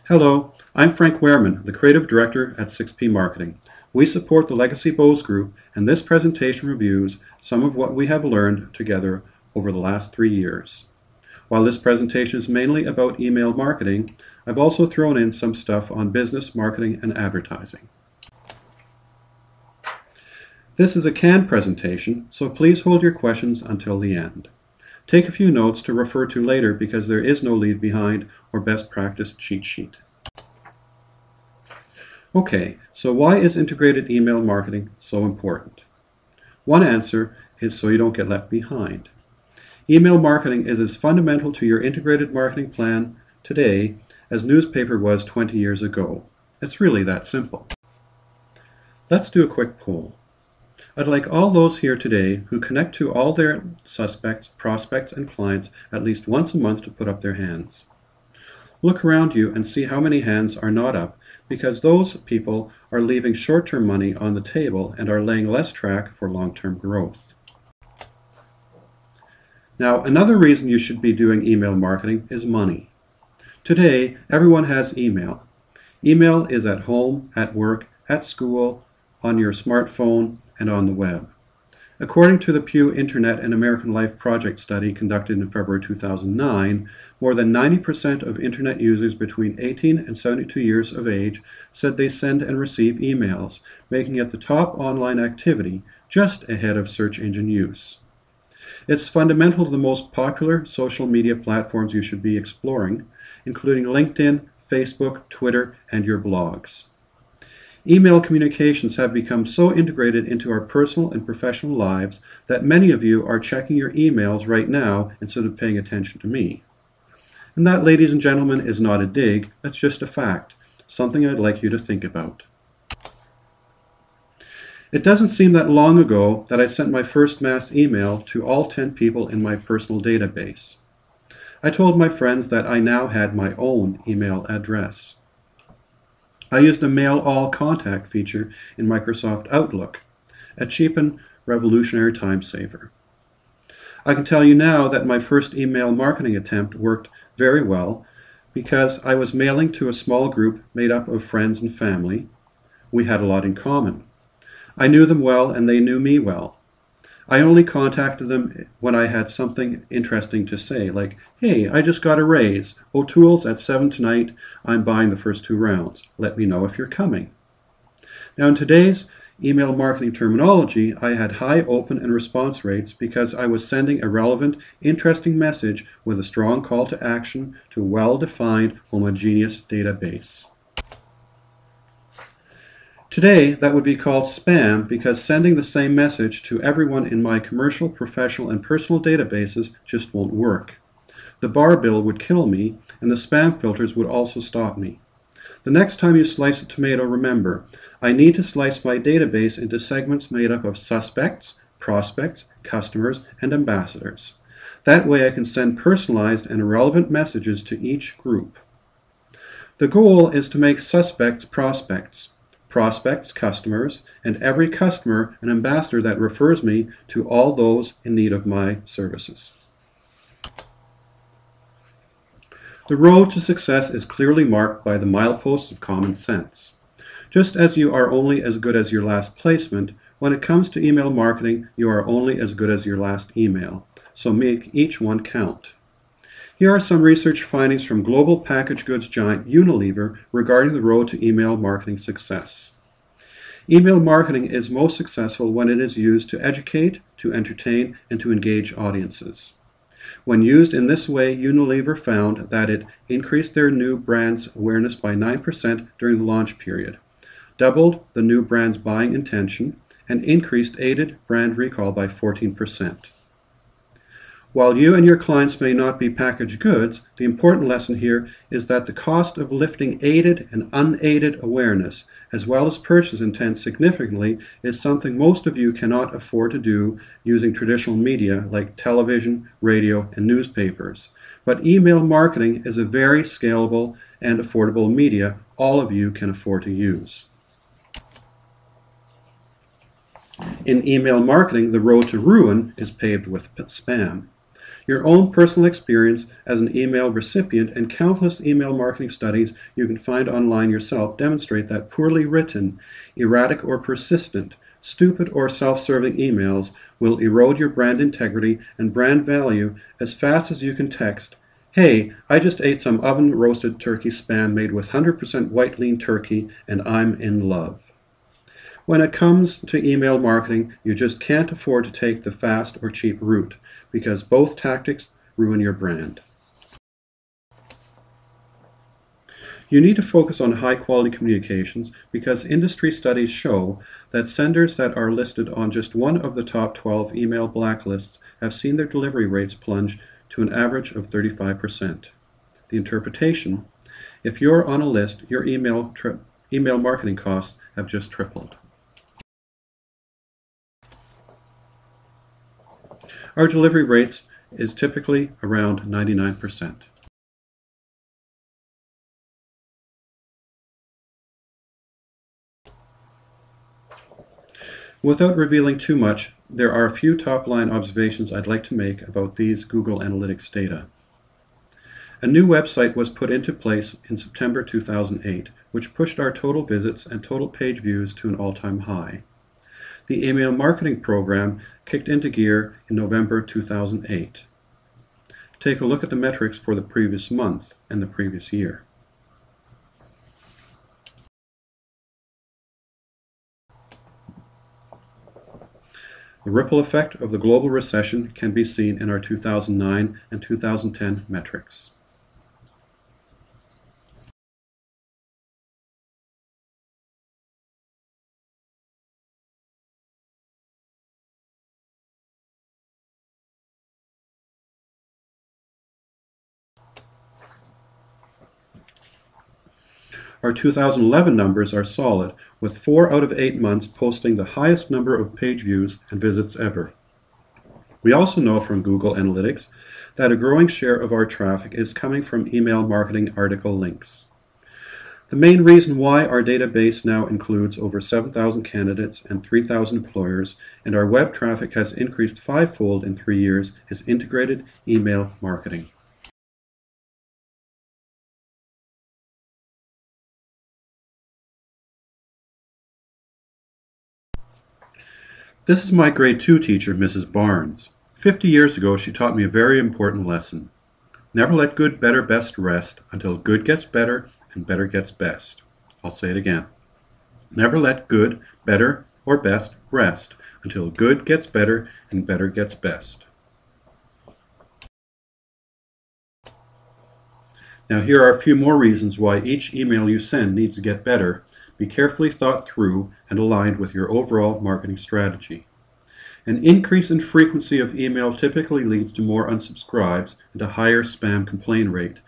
Hello, I'm Frank Wehrman, the Creative Director at 6P Marketing. We support the Legacy Bose Group, and this presentation reviews some of what we have learned together over the last 3 years. While this presentation is mainly about email marketing, I've also thrown in some stuff on business, marketing, and advertising. This is a canned presentation, so please hold your questions until the end. Take a few notes to refer to later because there is no leave behind or best practice cheat sheet. Okay, so why is integrated email marketing so important? One answer is so you don't get left behind. Email marketing is as fundamental to your integrated marketing plan today as newspaper was 20 years ago. It's really that simple. Let's do a quick poll. I'd like all those here today who connect to all their suspects, prospects, and clients at least once a month to put up their hands. Look around you and see how many hands are not up, because those people are leaving short-term money on the table and are laying less track for long-term growth. Now, another reason you should be doing email marketing is money. Today, everyone has email. Email is at home, at work, at school, on your smartphone, and on the web. According to the Pew Internet and American Life Project study conducted in February 2009, more than 90% of Internet users between 18 and 72 years of age said they send and receive emails, making it the top online activity, just ahead of search engine use. It's fundamental to the most popular social media platforms you should be exploring, including LinkedIn, Facebook, Twitter, and your blogs. Email communications have become so integrated into our personal and professional lives that many of you are checking your emails right now instead of paying attention to me. And that, ladies and gentlemen, is not a dig, that's just a fact, something I'd like you to think about. It doesn't seem that long ago that I sent my first mass email to all 10 people in my personal database. I told my friends that I now had my own email address. I used a mail all contact feature in Microsoft Outlook, a cheap and revolutionary time saver. I can tell you now that my first email marketing attempt worked very well because I was mailing to a small group made up of friends and family. We had a lot in common. I knew them well and they knew me well. I only contacted them when I had something interesting to say, like, hey, I just got a raise. O'Toole's at 7 tonight. I'm buying the first 2 rounds. Let me know if you're coming. Now, in today's email marketing terminology, I had high open and response rates because I was sending a relevant, interesting message with a strong call to action to a well-defined, homogeneous database. Today, that would be called spam because sending the same message to everyone in my commercial, professional, and personal databases just won't work. The bar bill would kill me, and the spam filters would also stop me. The next time you slice a tomato, remember, I need to slice my database into segments made up of suspects, prospects, customers, and ambassadors. That way I can send personalized and relevant messages to each group. The goal is to make suspects prospects, prospects customers, and every customer an ambassador that refers me to all those in need of my services. The road to success is clearly marked by the mileposts of common sense. Just as you are only as good as your last placement, when it comes to email marketing, you are only as good as your last email, so make each one count. Here are some research findings from global packaged goods giant Unilever regarding the road to email marketing success. Email marketing is most successful when it is used to educate, to entertain, and to engage audiences. When used in this way, Unilever found that it increased their new brand's awareness by 9% during the launch period, doubled the new brand's buying intention, and increased aided brand recall by 14%. While you and your clients may not be packaged goods, the important lesson here is that the cost of lifting aided and unaided awareness, as well as purchase intent significantly, is something most of you cannot afford to do using traditional media like television, radio, and newspapers. But email marketing is a very scalable and affordable media all of you can afford to use. In email marketing, the road to ruin is paved with spam. Your own personal experience as an email recipient and countless email marketing studies you can find online yourself demonstrate that poorly written, erratic or persistent, stupid or self-serving emails will erode your brand integrity and brand value as fast as you can text, "Hey, I just ate some oven-roasted turkey spam made with 100% white lean turkey and I'm in love." When it comes to email marketing, you just can't afford to take the fast or cheap route, because both tactics ruin your brand. You need to focus on high-quality communications because industry studies show that senders that are listed on just one of the top 12 email blacklists have seen their delivery rates plunge to an average of 35%. The interpretation: if you're on a list, your email marketing costs have just tripled. Our delivery rates is typically around 99%. Without revealing too much, there are a few top-line observations I'd like to make about these Google Analytics data. A new website was put into place in September 2008, which pushed our total visits and total page views to an all-time high. The email marketing program kicked into gear in November 2008. Take a look at the metrics for the previous month and the previous year. The ripple effect of the global recession can be seen in our 2009 and 2010 metrics. Our 2011 numbers are solid, with 4 out of 8 months posting the highest number of page views and visits ever. We also know from Google Analytics that a growing share of our traffic is coming from email marketing article links. The main reason why our database now includes over 7,000 candidates and 3,000 employers, and our web traffic has increased 5-fold in 3 years, is integrated email marketing. This is my grade 2 teacher, Mrs. Barnes. 50 years ago, she taught me a very important lesson. Never let good, better, best rest until good gets better and better gets best. I'll say it again. Never let good, better, or best rest until good gets better and better gets best. Now here are a few more reasons why each email you send needs to get better. Be carefully thought through and aligned with your overall marketing strategy. An increase in frequency of email typically leads to more unsubscribes and a higher spam complaint rate,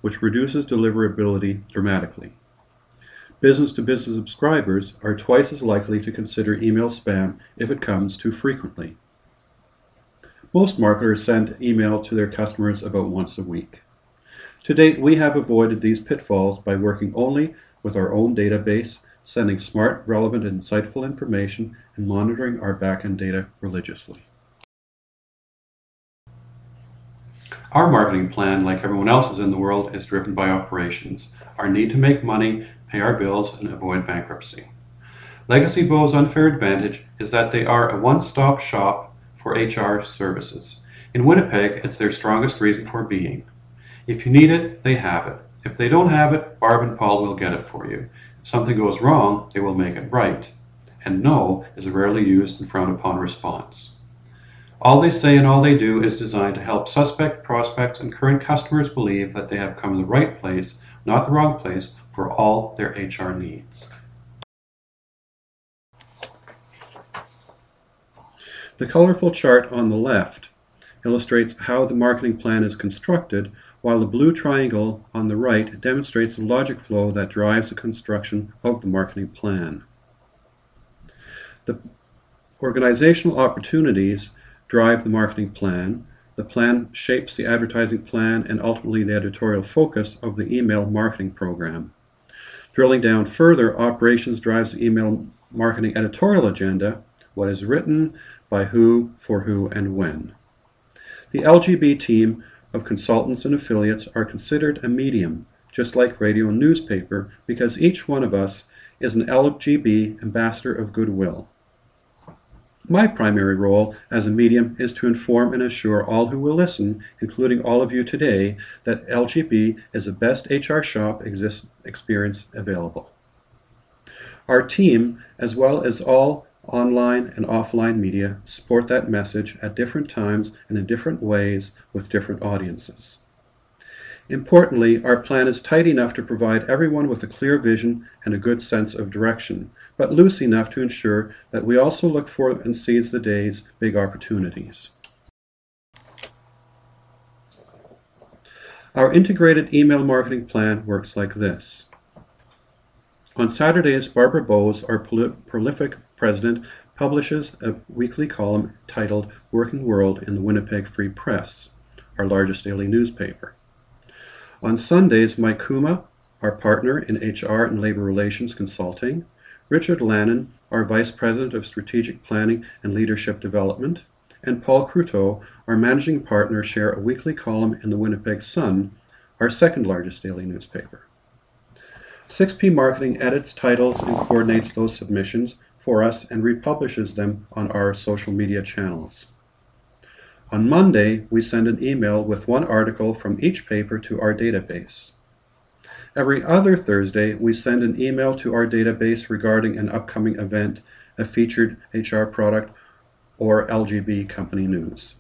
which reduces deliverability dramatically. Business-to-business subscribers are twice as likely to consider email spam if it comes too frequently. Most marketers send email to their customers about once a week. To date, we have avoided these pitfalls by working only with our own database, sending smart, relevant, and insightful information, and monitoring our back-end data religiously. Our marketing plan, like everyone else's in the world, is driven by operations, our need to make money, pay our bills, and avoid bankruptcy. Legacy Bow's unfair advantage is that they are a one-stop shop for HR services. In Winnipeg, it's their strongest reason for being. If you need it, they have it. If they don't have it, Barb and Paul will get it for you. If something goes wrong, they will make it right. And no is a rarely used and frowned upon response. All they say and all they do is designed to help suspect, prospects, and current customers believe that they have come to the right place, not the wrong place, for all their HR needs. The colorful chart on the left illustrates how the marketing plan is constructed, while the blue triangle on the right demonstrates the logic flow that drives the construction of the marketing plan. The organizational opportunities drive the marketing plan. The plan shapes the advertising plan and ultimately the editorial focus of the email marketing program. Drilling down further, operations drives the email marketing editorial agenda, what is written, by who, for who, and when. The LGB team of consultants and affiliates are considered a medium, just like radio and newspaper, because each one of us is an LGB ambassador of goodwill. My primary role as a medium is to inform and assure all who will listen, including all of you today, that LGB is the best HR shop experience available. Our team, as well as all online and offline media, support that message at different times and in different ways with different audiences. Importantly, our plan is tight enough to provide everyone with a clear vision and a good sense of direction, but loose enough to ensure that we also look for and seize the day's big opportunities. Our integrated email marketing plan works like this. On Saturdays, Barbara Bowes, our prolific president, publishes a weekly column titled Working World in the Winnipeg Free Press, our largest daily newspaper. On Sundays, Mike Kuma, our partner in HR and Labor Relations Consulting, Richard Lannon, our Vice President of Strategic Planning and Leadership Development, and Paul Cruteau, our Managing Partner, share a weekly column in the Winnipeg Sun, our second largest daily newspaper. 6P Marketing edits titles and coordinates those submissions for us and republishes them on our social media channels. On Monday, we send an email with one article from each paper to our database. Every other Thursday, we send an email to our database regarding an upcoming event, a featured HR product, or LGB company news.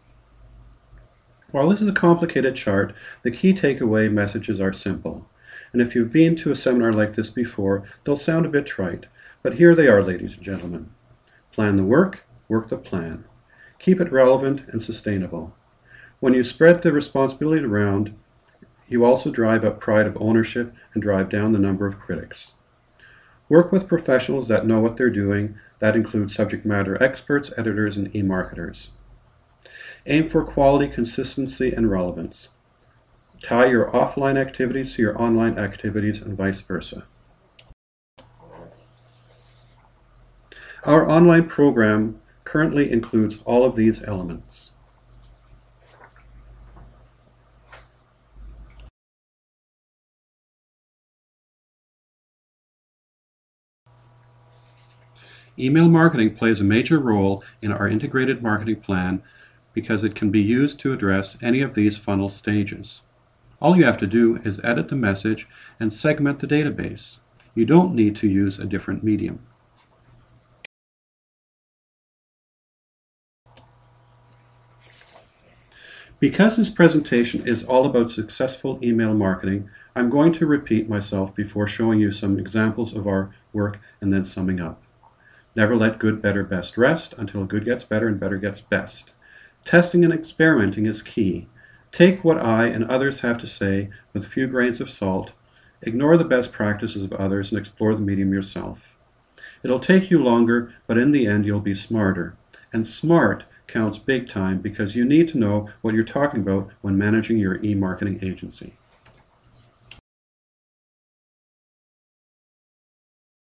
While this is a complicated chart, the key takeaway messages are simple. And if you've been to a seminar like this before, they'll sound a bit trite, but here they are, ladies and gentlemen. Plan the work, work the plan. Keep it relevant and sustainable. When you spread the responsibility around, you also drive up pride of ownership and drive down the number of critics. Work with professionals that know what they're doing. That includes subject matter experts, editors, and e-marketers. Aim for quality, consistency, and relevance. Tie your offline activities to your online activities and vice versa. Our online program currently includes all of these elements. Email marketing plays a major role in our integrated marketing plan because it can be used to address any of these funnel stages. All you have to do is edit the message and segment the database. You don't need to use a different medium. Because this presentation is all about successful email marketing, I'm going to repeat myself before showing you some examples of our work and then summing up. Never let good, better, best rest until good gets better and better gets best. Testing and experimenting is key. Take what I and others have to say with a few grains of salt. Ignore the best practices of others and explore the medium yourself. It'll take you longer, but in the end you'll be smarter. And smart counts big time because you need to know what you're talking about when managing your e-marketing agency.